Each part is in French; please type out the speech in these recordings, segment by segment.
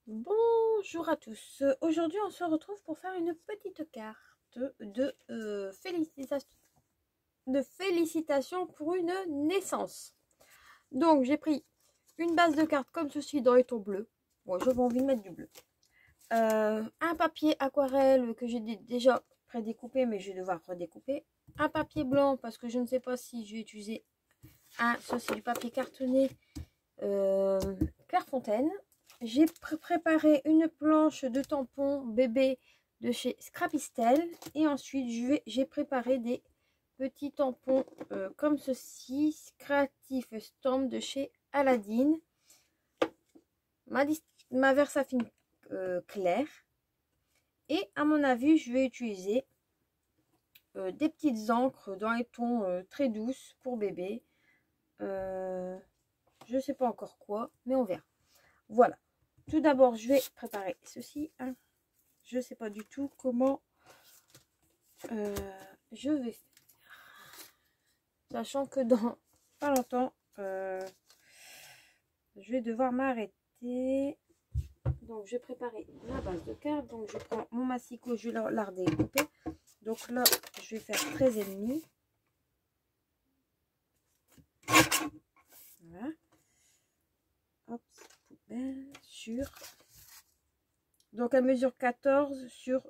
Bonjour à tous. Aujourd'hui, on se retrouve pour faire une petite carte de félicitations pour une naissance. Donc, j'ai pris une base de cartes comme ceci dans les tons bleus. Bon, j'avais envie de mettre du bleu. Un papier aquarelle que j'ai déjà prédécoupé, mais je vais devoir redécouper. Un papier blanc parce que je ne sais pas si je vais utiliser ça c'est du papier cartonné Clairefontaine. J'ai préparé une planche de tampons bébé de chez Scrapistel. Et ensuite, j'ai préparé des petits tampons comme ceci, Creative Stamp de chez Aladdin. Ma Versafine claire. Et à mon avis, je vais utiliser des petites encres dans les tons très douces pour bébé. Je ne sais pas encore quoi, mais on verra. Voilà. Tout d'abord, je vais préparer ceci. Hein. Je ne sais pas du tout comment je vais faire. Sachant que dans pas longtemps, je vais devoir m'arrêter. Donc, je vais préparer ma base de cartes. Donc, je prends mon massicot, je vais la redécouper. Donc là, je vais faire 13,5. Voilà. Hop, poubelle sur... Donc, elle mesure 14 sur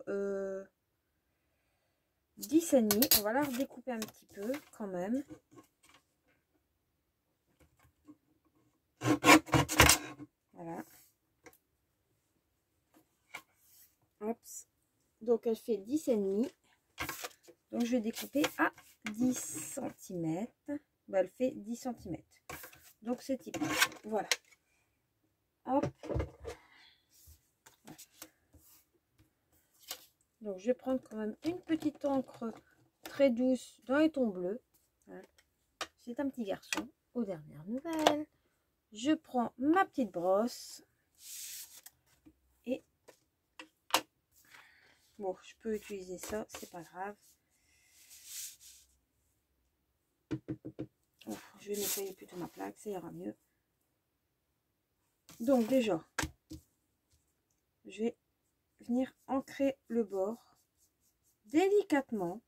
10,5. On va la redécouper un petit peu quand même. Voilà. Hop. Donc, elle fait 10,5. Donc, je vais découper à 10 cm. Bah, elle fait 10 cm. Donc, c'est typique. Voilà. Hop. Donc, je vais prendre quand même une petite encre très douce dans les tons bleus. Voilà. C'est un petit garçon aux dernières nouvelles. Je prends ma petite brosse. Et bon, je peux utiliser ça, c'est pas grave. Oh, je vais nettoyer plutôt ma plaque, ça ira mieux. Donc déjà, je vais venir ancrer le bord délicatement.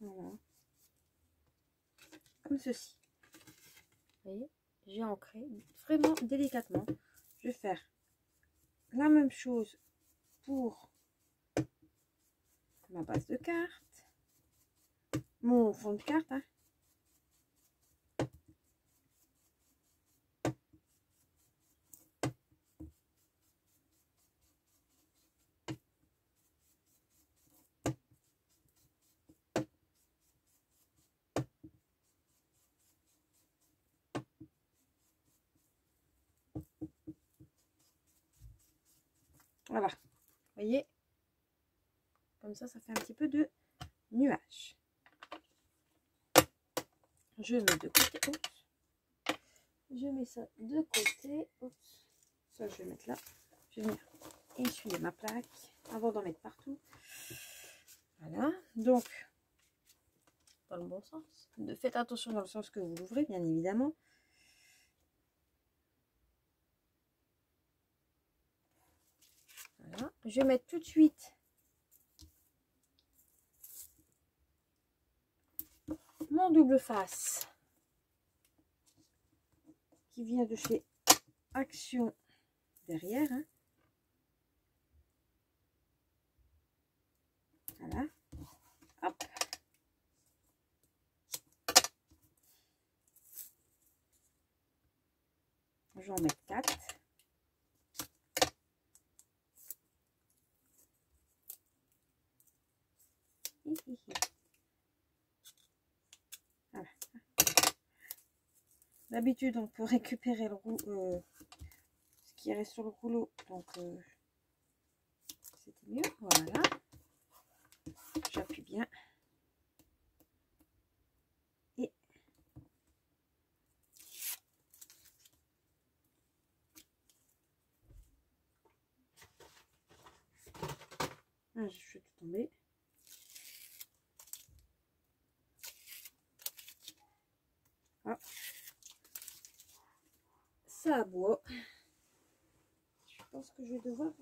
Voilà. Comme ceci. Vous voyez, j'ai ancré vraiment délicatement. Je vais faire la même chose pour ma base de carte, mon fond de carte. Hein. Voilà, vous voyez, comme ça fait un petit peu de nuage. Je mets de côté. Oups. Je mets ça de côté. Oups. Ça, je vais mettre là. Je vais venir essuyer ma plaque avant d'en mettre partout. Voilà. Donc, dans le bon sens. Faites attention dans le sens que vous l'ouvrez, bien évidemment. Voilà. Je vais mettre tout de suite mon double face qui vient de chez Action derrière. Hein. Voilà. Hop. Je vais en mettre 4. Voilà. D'habitude, on peut récupérer le ce qui reste sur le rouleau. Donc, c'était mieux. Voilà. J'appuie bien. Et Ah, je suis tout tombé. Ah. Ça aboie. Je pense que je vais devoir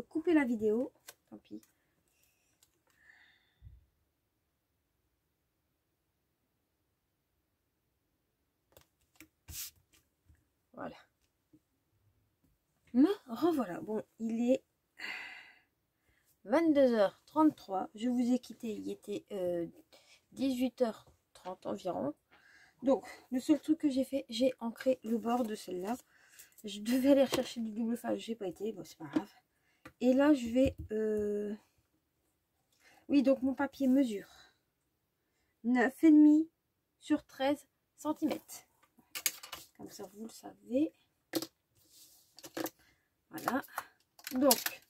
couper la vidéo. Tant pis. Voilà. Me revoilà. Bon, il est 22h33. Je vous ai quitté. Il était 18h30 environ. Donc, le seul truc que j'ai fait, j'ai ancré le bord de celle-là. Je devais aller chercher du double face, j'ai pas été. Bon, c'est pas grave. Et là, je vais... Oui, donc mon papier mesure 9,5 sur 13 cm. Comme ça, vous le savez. Voilà. Donc,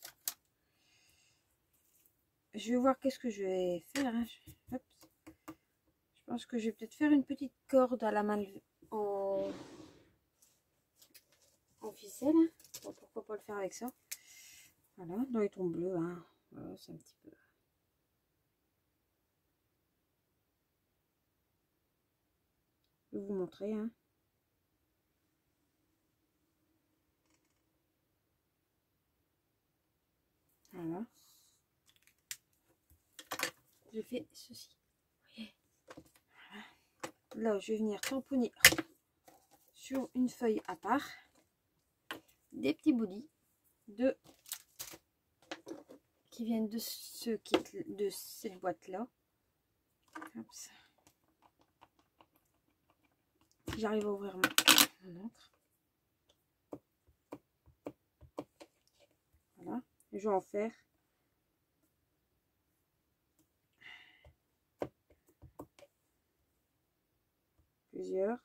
je vais voir qu'est-ce que je vais faire. Hein. Hop. Je pense que je vais peut-être faire une petite corde à la main en ficelle. Bon, pourquoi pas le faire avec ça. Voilà, dans les tons bleus. Hein. Voilà, c'est un petit peu... Je vais vous montrer. Hein. Voilà. Je fais ceci. Là, je vais venir tamponner sur une feuille à part des petits boulis qui viennent de ce kit, de cette boîte là. J'arrive à ouvrir mon encre. Voilà. Je vais en faire plusieurs.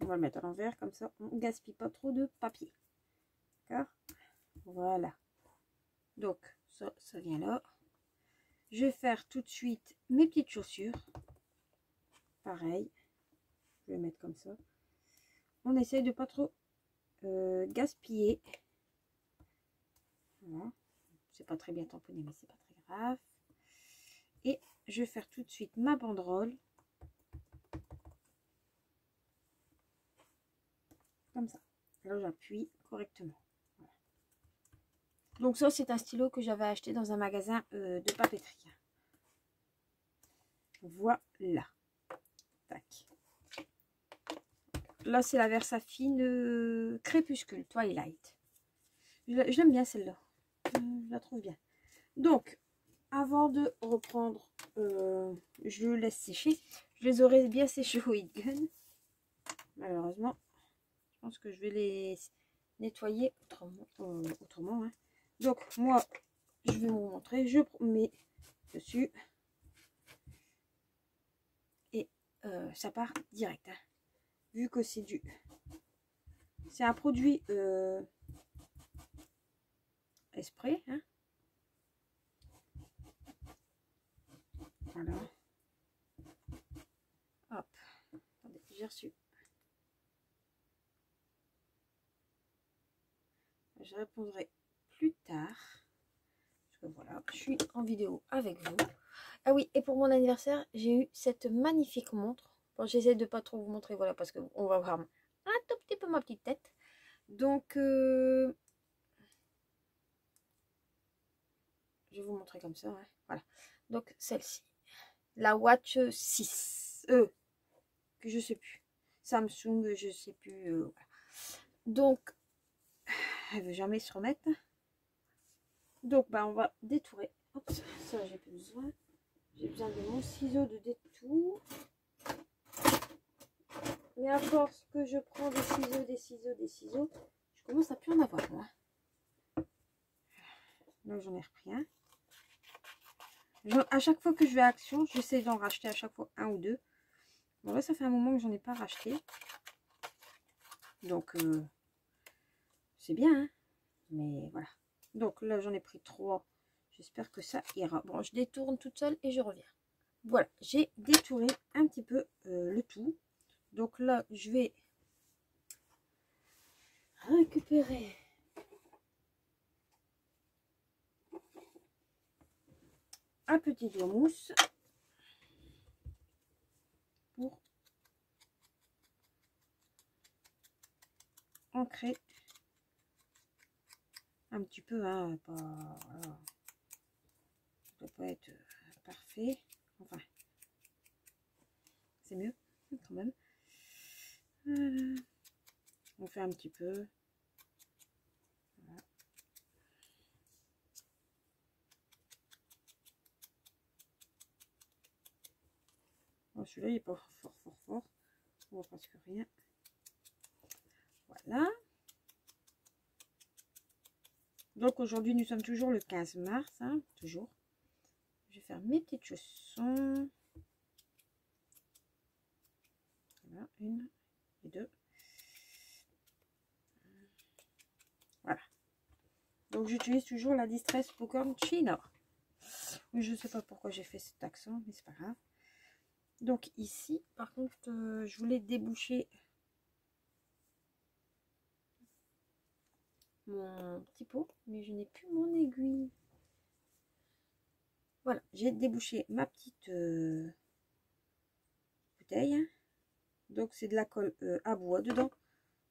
On va le mettre à l'envers, comme ça on ne gaspille pas trop de papier. D'accord? Voilà. Donc, ça vient là. Je vais faire tout de suite mes petites chaussures. Pareil. Je vais mettre comme ça. On essaye de pas trop gaspiller. Voilà. C'est pas très bien tamponné, mais c'est pas très grave. Et je vais faire tout de suite ma banderole. Comme ça. Là, j'appuie correctement. Voilà. Donc ça, c'est un stylo que j'avais acheté dans un magasin de papeterie. Voilà. Tac. Là, c'est la Versafine Crépuscule Twilight. Je l'aime bien celle-là. Je la trouve bien. Donc, avant de reprendre, je le laisse sécher. Je les aurais bien séchés au heat gun. Malheureusement, je pense que je vais les nettoyer autrement. Hein. Donc, moi, je vais vous montrer. Je mets dessus. Et ça part direct. Hein. Vu que c'est c'est un produit Esprit. Hein. Voilà. Hop. Attendez, j'ai reçu. Je répondrai plus tard. Parce que voilà, je suis en vidéo avec vous. Ah oui, et pour mon anniversaire, j'ai eu cette magnifique montre. Bon, j'essaie de pas trop vous montrer, voilà, parce qu'on va voir un tout petit peu ma petite tête. Donc, je vais vous montrer comme ça. Hein. Voilà. Donc, celle-ci. La Watch 6. Que je sais plus. Samsung, je sais plus. Voilà. Donc, elle veut jamais se remettre. Donc, bah, on va détourer. Hop, ça, j'ai plus besoin. J'ai besoin de mon ciseau de détour. Mais à force que je prends des ciseaux, je commence à plus en avoir, moi. Là, j'en ai repris un. À chaque fois que je vais à Action, j'essaie d'en racheter à chaque fois un ou deux. Bon, là, ça fait un moment que j'en ai pas racheté. Donc, c'est bien, hein. Mais voilà. Donc là, j'en ai pris 3. J'espère que ça ira. Bon, je détourne toute seule et je reviens. Voilà, j'ai détouré un petit peu le tout. Donc là, je vais récupérer un petit doigt mousse pour ancrer un petit peu, hein, pas, voilà. Ça doit pas être parfait, enfin c'est mieux quand même. On fait un petit peu, voilà. Oh, celui-là il est pas fort, on voit presque rien. Voilà. Donc aujourd'hui nous sommes toujours le 15 mars, hein, toujours. Je vais faire mes petites chaussons. Voilà, une et deux. Voilà. Donc j'utilise toujours la Distress Popcorn China. Mais je sais pas pourquoi j'ai fait cet accent, mais c'est pas grave. Donc ici, par contre, je voulais déboucher mon petit pot, mais je n'ai plus mon aiguille. Voilà, j'ai débouché ma petite bouteille. Donc c'est de la colle à bois dedans.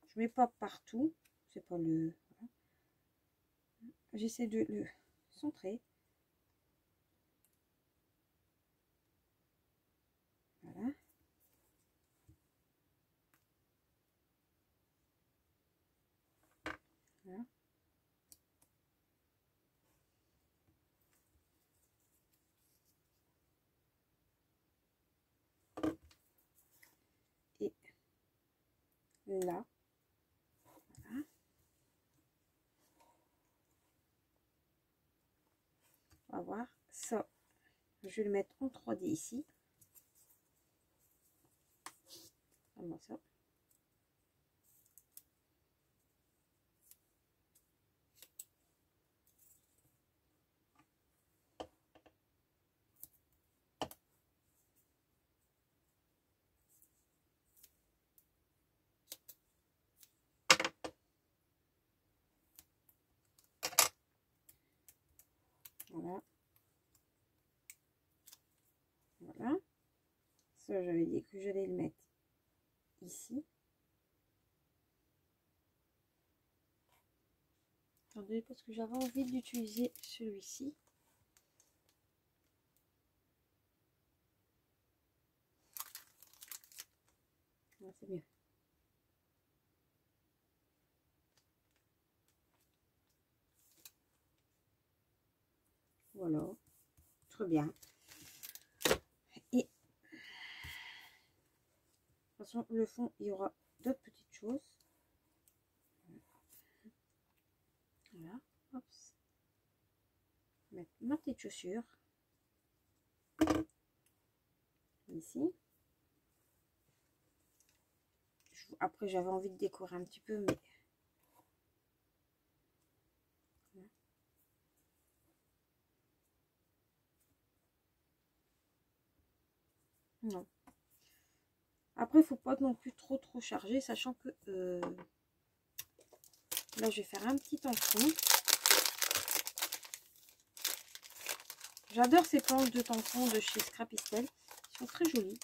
Je mets pas partout, c'est pas le. Voilà. J'essaie de le centrer. Voilà. Voilà. Et là, voilà. On va voir ça. Je vais le mettre en 3D ici. Vraiment ça. Voilà. Voilà. Ça, j'avais dit que j'allais le mettre ici. Attendez, parce que j'avais envie d'utiliser celui-ci. C'est mieux. Voilà. Très bien. Et de toute façon, le fond, il y aura d'autres petites choses. Voilà. Hop. Mettre ma petite chaussure. Ici. Après, j'avais envie de décorer un petit peu, mais... Non. Après, il faut pas non plus trop charger, sachant que là, je vais faire un petit tampon. J'adore ces planches de tampons de chez Scrapistel. Ils sont très jolis.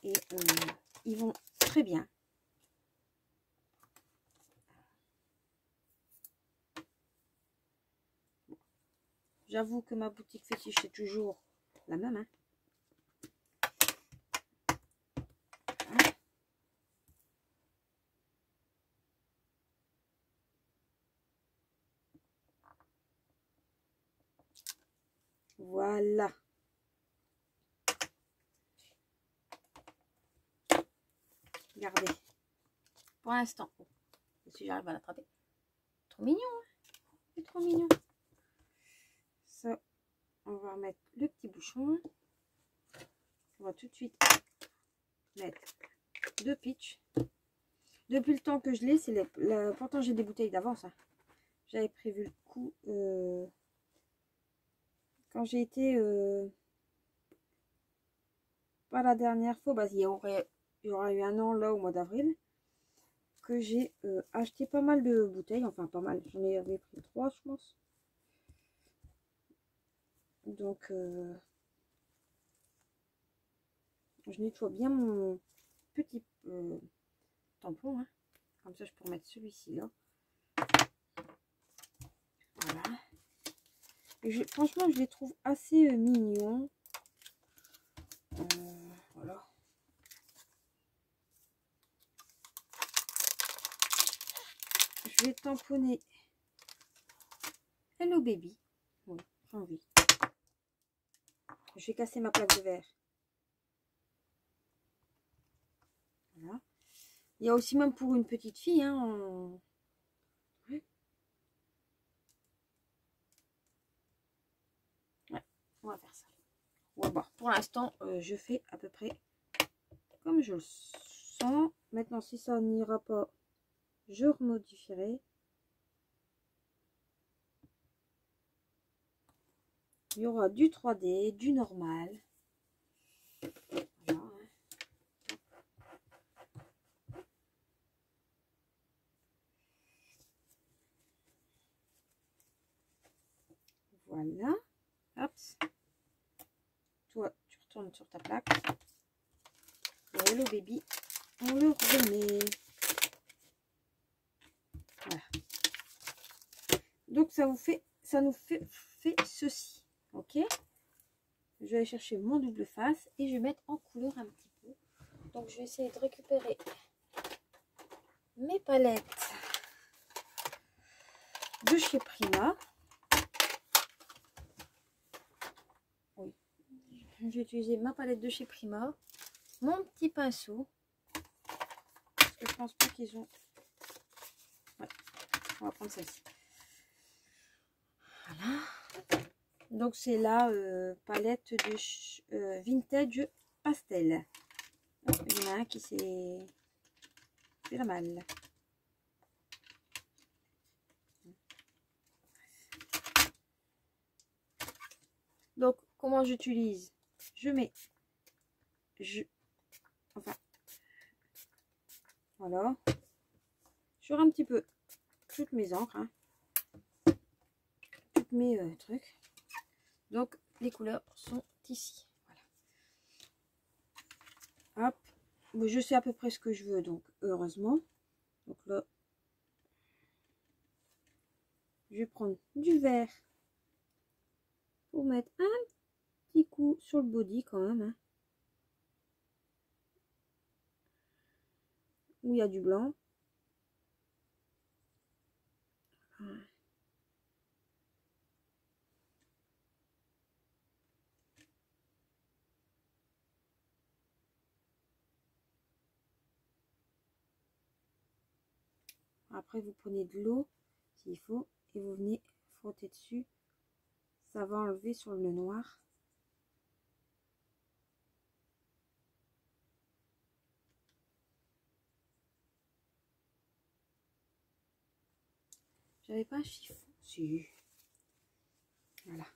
Et ils vont très bien. J'avoue que ma boutique fétiche est toujours la même. Hein. Voilà. Regardez. Pour l'instant. Oh, si j'arrive à l'attraper. Trop mignon. Hein, c'est trop mignon. Ça, on va remettre le petit bouchon. On va tout de suite mettre deux pitchs. Depuis le temps que je l'ai, c'est pourtant j'ai des bouteilles d'avance. Hein. J'avais prévu le coup quand j'ai été pas la dernière fois, bah, il y aura eu un an là au mois d'avril. que j'ai acheté pas mal de bouteilles. Enfin, pas mal. J'en avais pris 3, je pense. Donc, je nettoie bien mon petit tampon. Hein. Comme ça, je peux remettre celui-ci là. Voilà. Et franchement, je les trouve assez mignons. Voilà. Je vais tamponner Hello Baby. Oui, j'ai envie. Je vais casser ma plaque de verre. Voilà. Il y a aussi même pour une petite fille. Hein, ouais, on va faire ça. On va voir. Pour l'instant, je fais à peu près comme je le sens. Maintenant, si ça n'ira pas, je remodifierai. Il y aura du 3D, du normal. Voilà. Voilà. Hop. Toi, tu retournes sur ta plaque. Et Hello Baby, on le remet. Voilà. Donc ça nous fait ceci. Ok. Je vais aller chercher mon double face et je vais mettre en couleur un petit peu. Donc je vais essayer de récupérer mes palettes de chez Prima. Oui. Je vais utiliser ma palette de chez Prima. Mon petit pinceau. Parce que je pense pas qu'ils ont... Ouais. On va prendre celle-ci. Voilà. Donc c'est la palette de Vintage Pastel. Il y en a un qui s'est fait la malle. Donc comment j'utilise? Je mets... Enfin... Voilà. Sur un petit peu toutes mes encres. Hein. Toutes mes trucs. Donc les couleurs sont ici. Voilà. Hop. Bon, je sais à peu près ce que je veux, donc heureusement. Donc là, je vais prendre du vert pour mettre un petit coup sur le body quand même. Hein. Où il y a du blanc. Voilà. Après, vous prenez de l'eau s'il faut et vous venez frotter dessus. Ça va enlever sur le noir. J'avais pas un chiffon. Si. Voilà.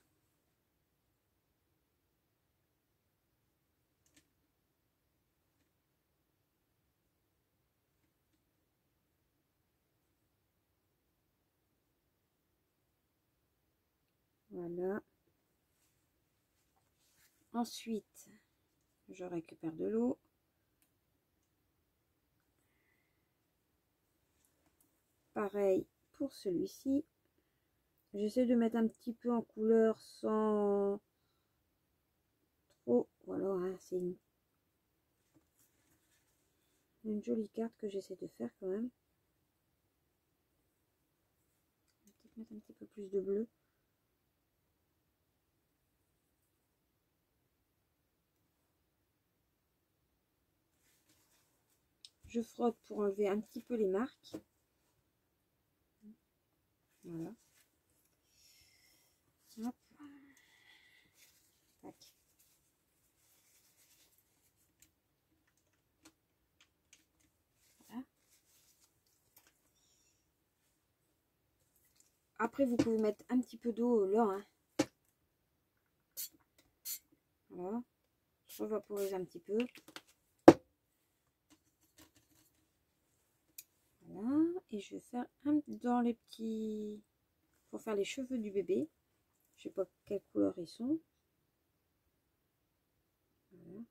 Voilà. Ensuite, je récupère de l'eau. Pareil pour celui-ci. J'essaie de mettre un petit peu en couleur sans trop. Voilà, hein, c'est une jolie carte que j'essaie de faire quand même. Je vais peut-être mettre un petit peu plus de bleu. Je frotte pour enlever un petit peu les marques. Voilà. Hop. Tac. Voilà. Après, vous pouvez mettre un petit peu d'eau là. Hein. Voilà. Je vaporise un petit peu. Voilà. Et je vais faire un dans les petits... Pour faire les cheveux du bébé. Je sais pas quelle couleur ils sont. Voilà.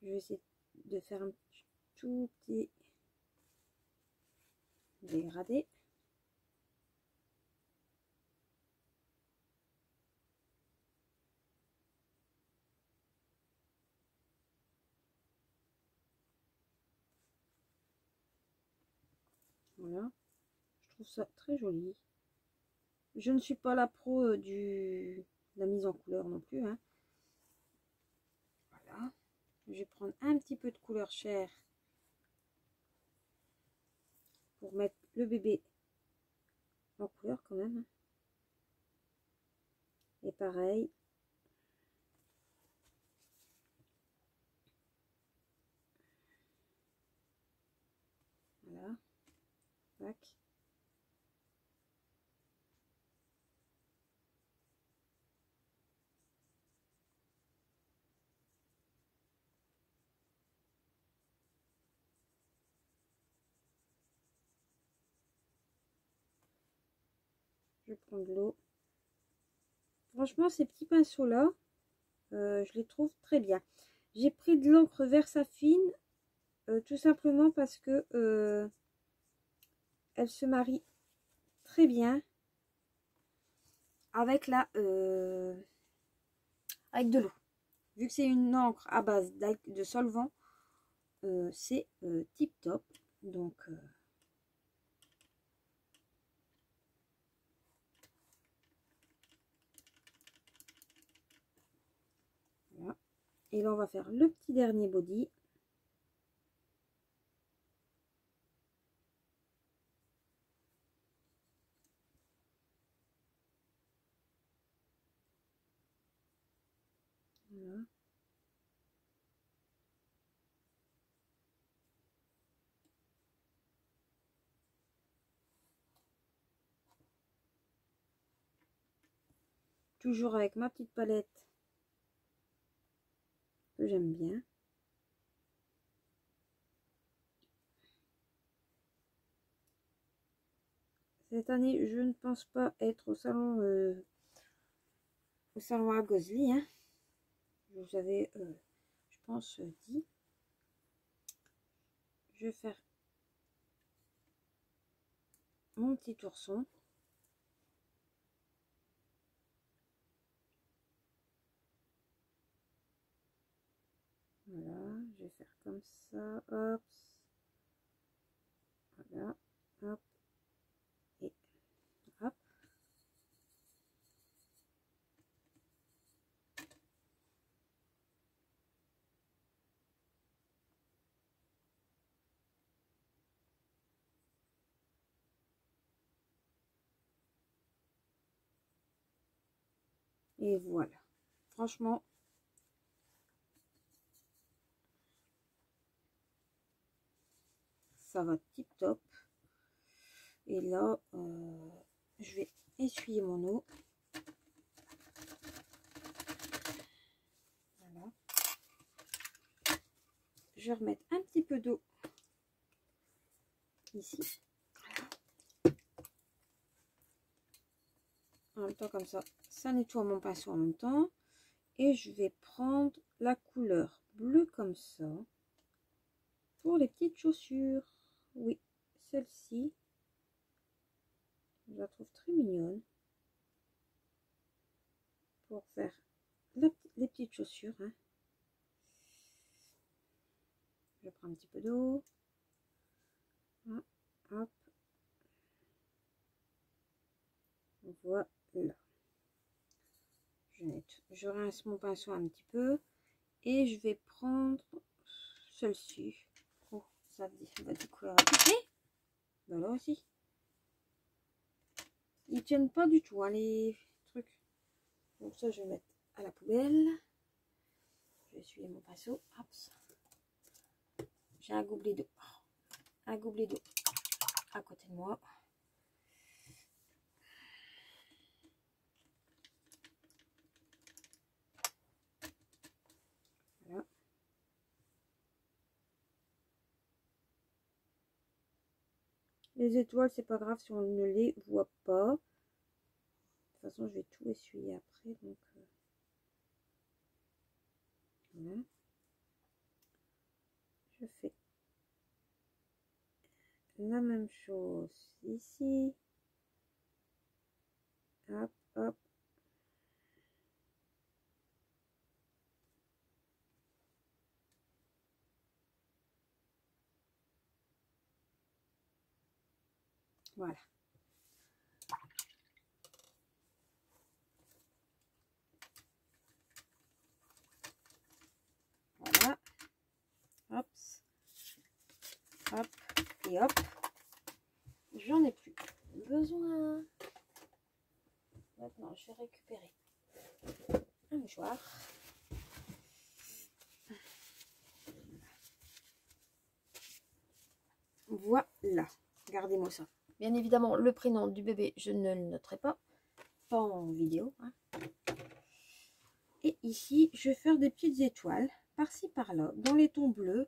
Je vais essayer de faire un tout petit dégradé. Voilà. Je trouve ça très joli. Je ne suis pas la pro de la mise en couleur non plus. Hein. Voilà. Je vais prendre un petit peu de couleur chair pour mettre le bébé en couleur quand même. Et pareil. Voilà. Tac. Je prends de l'eau. Franchement, ces petits pinceaux-là, je les trouve très bien. J'ai pris de l'encre Versafine, tout simplement parce que elle se marie très bien avec avec de l'eau. Vu que c'est une encre à base de solvant, c'est tip top. Donc voilà. Et là on va faire le petit dernier body. Voilà. Toujours avec ma petite palette que j'aime bien. Cette année, je ne pense pas être au salon à Gosselies. Hein. Je vous avais, je pense, dit. Je vais faire mon petit ourson. Voilà, je vais faire comme ça, hop, voilà, hop, et hop. Et voilà, franchement, ça va tip top. Et là, je vais essuyer mon eau. Voilà. Je vais remettre un petit peu d'eau ici. Voilà. En même temps, comme ça nettoie mon pinceau en même temps. Et je vais prendre la couleur bleue comme ça pour les petites chaussures. Oui, celle-ci, je la trouve très mignonne pour faire les petites chaussures. Hein. Je prends un petit peu d'eau. Hop. Voilà. Je rince mon pinceau un petit peu et je vais prendre celle-ci. Oh, ça va des couleurs appliquées. Voilà aussi. Ils tiennent pas du tout, hein, les trucs. Donc ça, je vais mettre à la poubelle. Je vais essuyer mon pinceau. Hop. J'ai un gobelet d'eau. Un gobelet d'eau à côté de moi. Les étoiles, c'est pas grave si on ne les voit pas. De toute façon, je vais tout essuyer après. Donc, voilà. Je fais la même chose ici. Hop, hop. Voilà. Voilà. Hop. Hop. Et hop. J'en ai plus besoin. Maintenant, je vais récupérer un mouchoir. Voilà. Regardez-moi ça. Bien évidemment, le prénom du bébé, je ne le noterai pas. Pas en vidéo. Hein. Et ici, je vais faire des petites étoiles par-ci par-là, dans les tons bleus.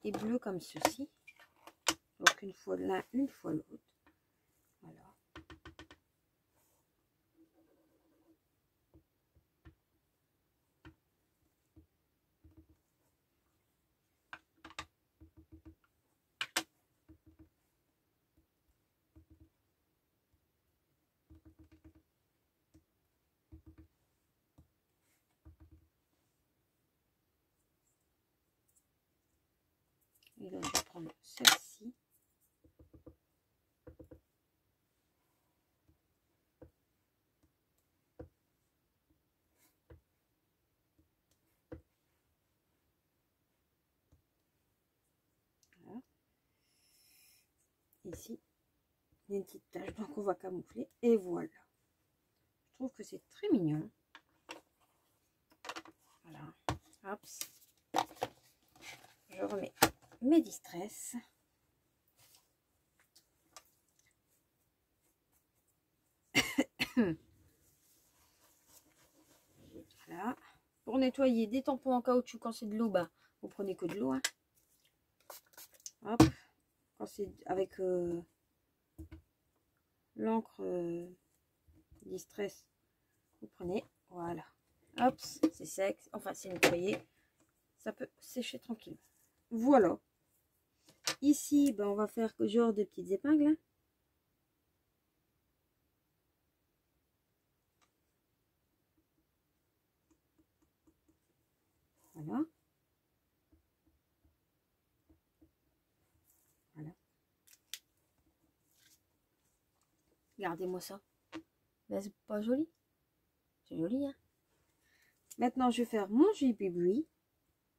Des bleus comme ceci. Donc une fois l'un, une fois l'autre. Voilà. Et là, je vais prendre celle-ci. Voilà. Ici, il y a une petite tache, donc on va camoufler. Et voilà. Je trouve que c'est très mignon. Voilà. Hop. Je remets mes distress. Voilà. Pour nettoyer des tampons en caoutchouc quand c'est de l'eau, bah, vous prenez que de l'eau. Hein. Hop. Quand c'est avec l'encre distress, vous prenez. Voilà. Hop, c'est sec. Enfin, c'est nettoyé. Ça peut sécher tranquille. Voilà. Ici, ben, on va faire genre de petites épingles. Hein. Voilà. Voilà. Regardez-moi ça. Mais c'est pas joli. C'est joli, hein. Maintenant, je vais faire mon gibibui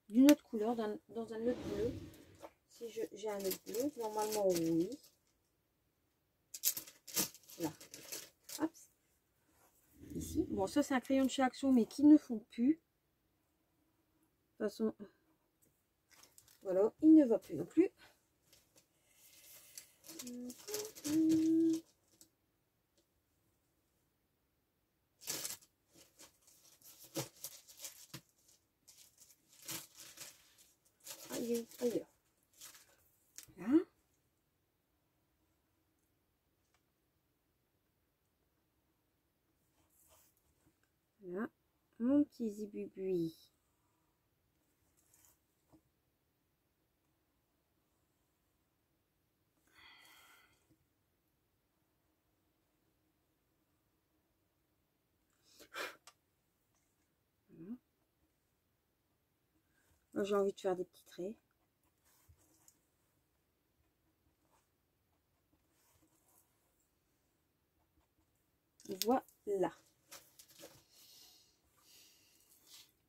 d'une autre couleur, dans un autre bleu. Si j'ai un autre bleu, normalement oui. Là. Hop. Ici. Bon, ça c'est un crayon de chez Action, mais qui ne font plus. De toute façon, voilà, il ne va plus non plus. Allez, allez. Là. Là, mon petit zibubui. J'ai envie de faire des petits traits. Voilà.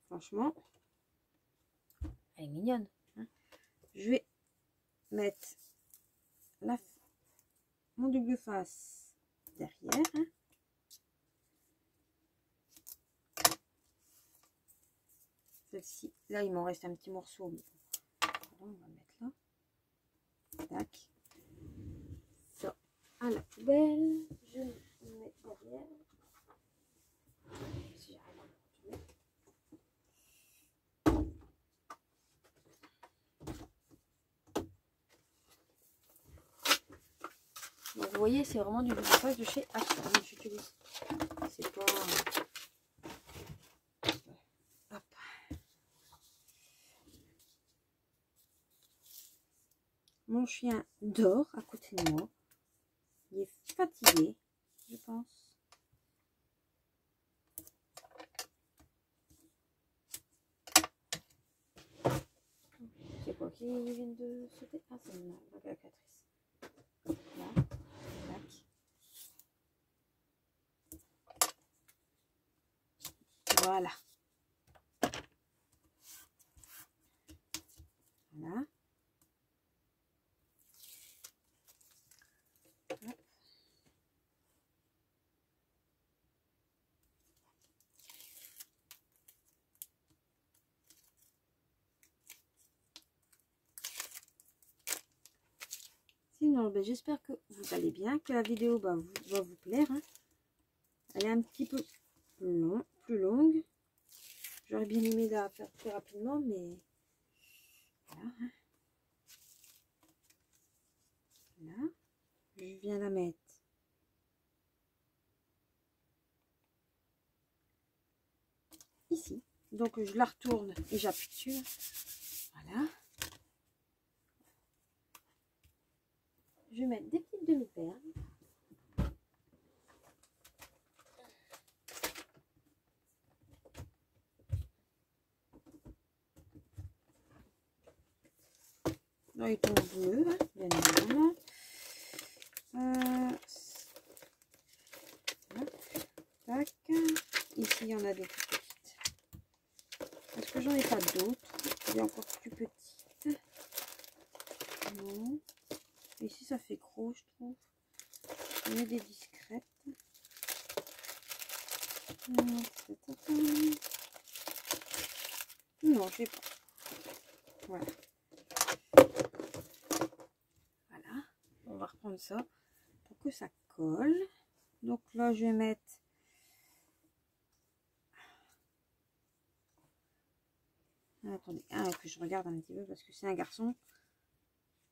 Franchement, Elle est mignonne. Hein. Je vais mettre mon double face derrière. Hein. Celle-ci, là, il m'en reste un petit morceau. Mais voilà, on va le mettre là. Tac. Ça, à la poubelle. Je le mets derrière. Si j'arrive à le retrouver. vous voyez, c'est vraiment du double face de chez Action que j'utilise. C'est pas... Hop. Mon chien dort à côté de moi. Il est fatigué, je pense. C'est quoi qui vient de sauter? Ah, c'est la calcatrice. Là, tac. Voilà. Voilà. Hop. Sinon, ben, j'espère que vous allez bien, que la vidéo va vous plaire. Hein. Elle est un petit peu plus longue. J'aurais bien aimé la faire plus rapidement, mais voilà. Hein. Là, je viens la mettre ici. Donc, je la retourne et j'appuie dessus. Voilà. Je vais mettre des petites demi-perles. Là, ils tombent bleus, hein, bien évidemment. Tac. Ici, il y en a des petites. Est-ce que j'en ai pas d'autres? Il y a encore plus petites. Non. Ici, ça fait gros, je trouve. On met des discrètes. Non, je sais pas. Voilà. Voilà. On va reprendre ça pour que ça colle. Donc là, je vais mettre... Attendez, que je regarde un petit peu parce que c'est un garçon.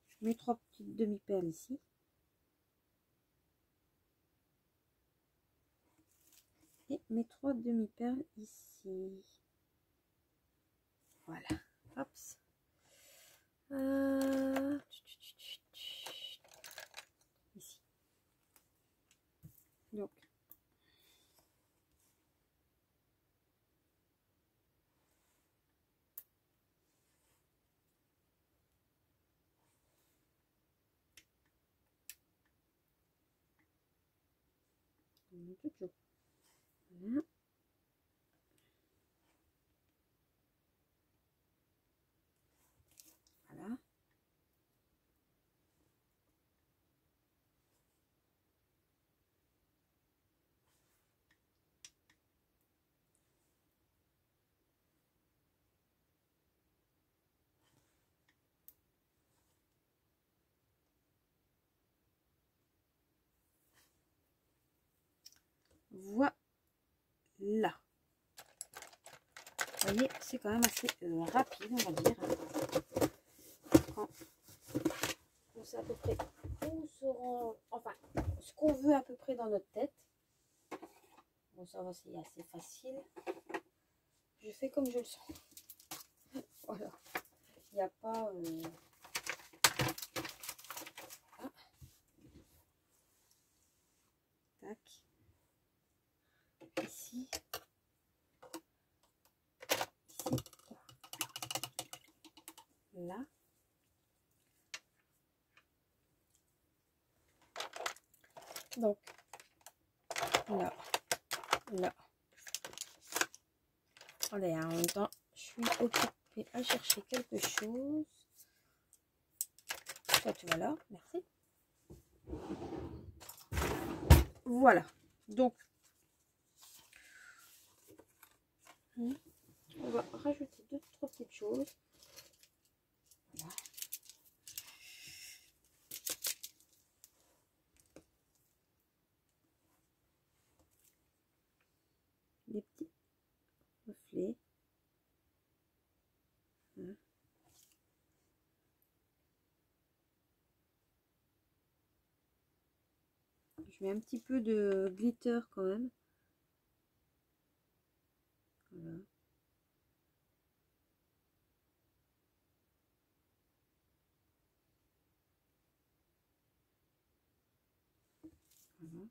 Je mets 3 petites demi-perles ici. Et mes 3 demi-perles ici. Voilà. Hop. Ici. Donc. Voilà. Voilà. Voilà. Vous voyez, c'est quand même assez rapide, on va dire. Quand on sait à peu près où se rend, enfin, ce qu'on veut à peu près dans notre tête. Bon, ça va, c'est assez facile. Je fais comme je le sens. Voilà. Il n'y a pas... Ah. Tac. Ici. Ici. Là. Donc, là. Là. Allez, en même temps, je suis occupée à chercher quelque chose. Toi, tu vas là. Merci. Voilà. Donc, on va rajouter 2-3 petites choses. Voilà. Des petits reflets. Je mets un petit peu de glitter quand même. Voilà. Voilà.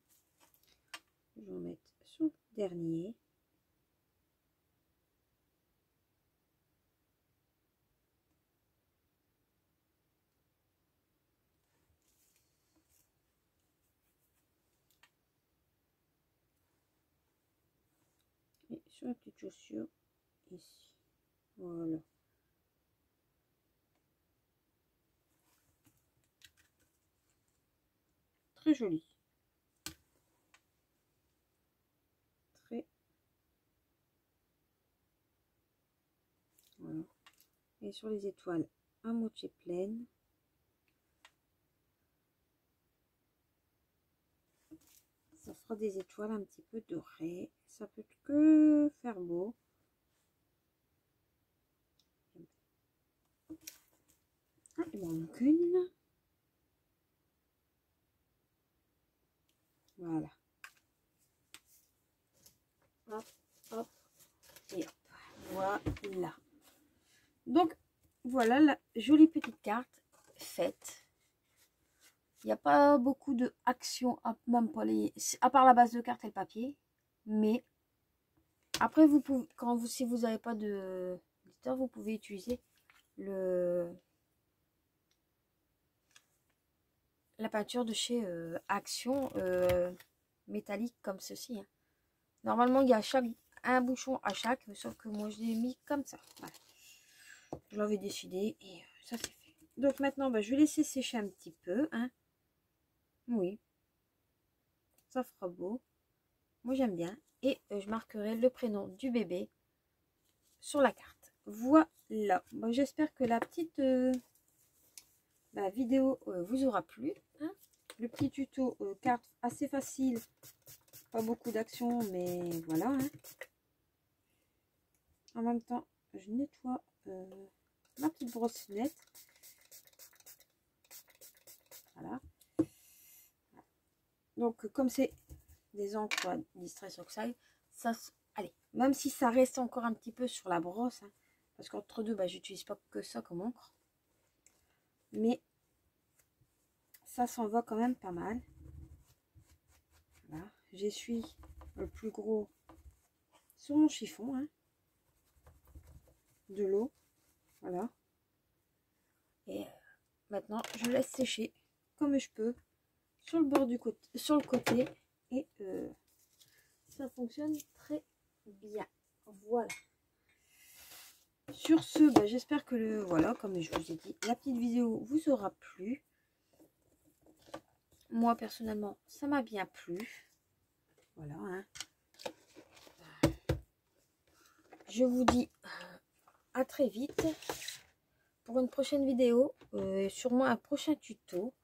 Je vais en mettre sur le dernier. Et sur la petite chaussure ici. Voilà. Très joli. Très. Voilà. Et sur les étoiles, à moitié pleine. Ça fera des étoiles un petit peu dorées. Ça peut que faire beau. Ah, il m'en manque une. Voilà. Hop, hop, et hop. Voilà. Donc, voilà la jolie petite carte faite. Il n'y a pas beaucoup de actions, même pas à part la base de carte et le papier. Mais après, vous pouvez, si vous n'avez pas de glitter, vous pouvez utiliser la peinture de chez Action métallique comme ceci. Hein. Normalement, il y a un bouchon à chaque, sauf que moi, je l'ai mis comme ça. Voilà. Je l'avais décidé et ça c'est fait. Donc maintenant, je vais laisser sécher un petit peu. Hein. Oui, ça fera beau. Moi, j'aime bien. Et je marquerai le prénom du bébé sur la carte. Voilà. J'espère que la petite vidéo vous aura plu. Hein. Le petit tuto carte assez facile. Pas beaucoup d'action, mais voilà. Hein. En même temps, je nettoie ma petite brosse nette. Voilà. Donc, comme c'est des encres Distress Oxide, ça, allez, même si ça reste encore un petit peu sur la brosse, hein, parce qu'entre deux, j'utilise pas que ça comme encre, mais ça s'en va quand même pas mal. Voilà, j'essuie le plus gros sur mon chiffon, hein, de l'eau, voilà, et maintenant je laisse sécher comme je peux sur le bord du côté, sur le côté, et ça fonctionne très bien. Voilà. Sur ce, j'espère que voilà, comme je vous ai dit, la petite vidéo vous aura plu. Moi personnellement, ça m'a bien plu. Voilà. Hein. Je vous dis à très vite pour une prochaine vidéo, sûrement un prochain tuto.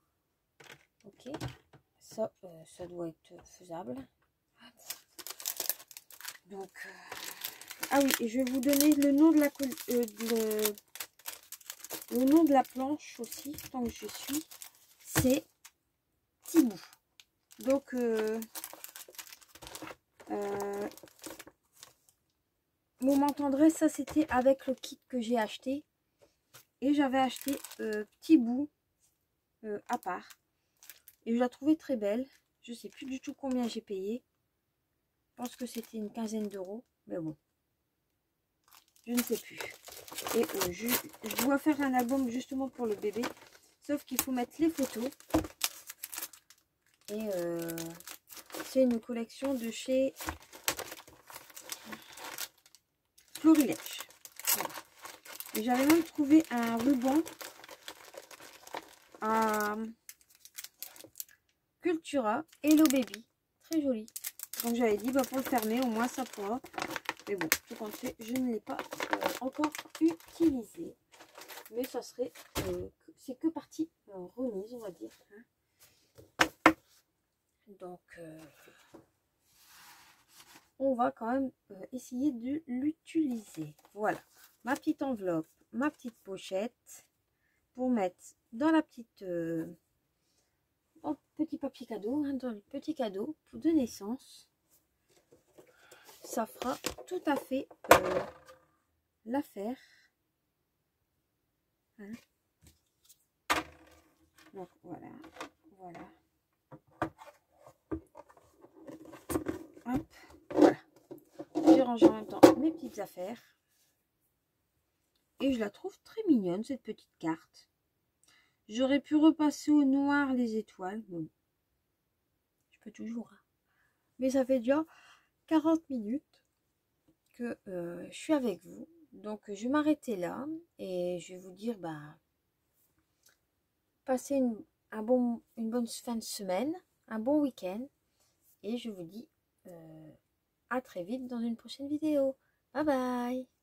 Ok, ça doit être faisable. Donc, ah oui, et je vais vous donner le nom de la le nom de la planche aussi, tant que je suis. C'est Tibou. Donc, vous m'entendrez, ça c'était avec le kit que j'ai acheté. Et j'avais acheté Tibou à part. Et je la trouvais très belle. Je sais plus du tout combien j'ai payé. Je pense que c'était une quinzaine d'euros. Mais bon. Je ne sais plus. Et je dois faire un album justement pour le bébé. Sauf qu'il faut mettre les photos. Et c'est une collection de chez Florilège. Voilà. Et j'avais même trouvé un ruban à Cultura Hello Baby. Très joli. Donc j'avais dit pour le fermer, au moins ça pourra. Mais bon, tout compte fait, je ne l'ai pas encore utilisé. Mais ça serait, c'est que partie remise, on va dire. Hein. Donc, on va quand même essayer de l'utiliser. Voilà, ma petite enveloppe, ma petite pochette pour mettre dans la petite dans le petit papier cadeau, hein, dans le petit cadeau de naissance. Ça fera tout à fait l'affaire. Hein. Donc voilà, voilà. Hop, voilà. J'ai rangé en même temps mes petites affaires. Et je la trouve très mignonne, cette petite carte. J'aurais pu repasser au noir les étoiles. Bon, je peux toujours. Hein. Mais ça fait déjà 40 minutes que je suis avec vous. Donc, je vais m'arrêter là. Et je vais vous dire, bah, passez une bonne fin de semaine. Un bon week-end. Et je vous dis à très vite dans une prochaine vidéo. Bye bye!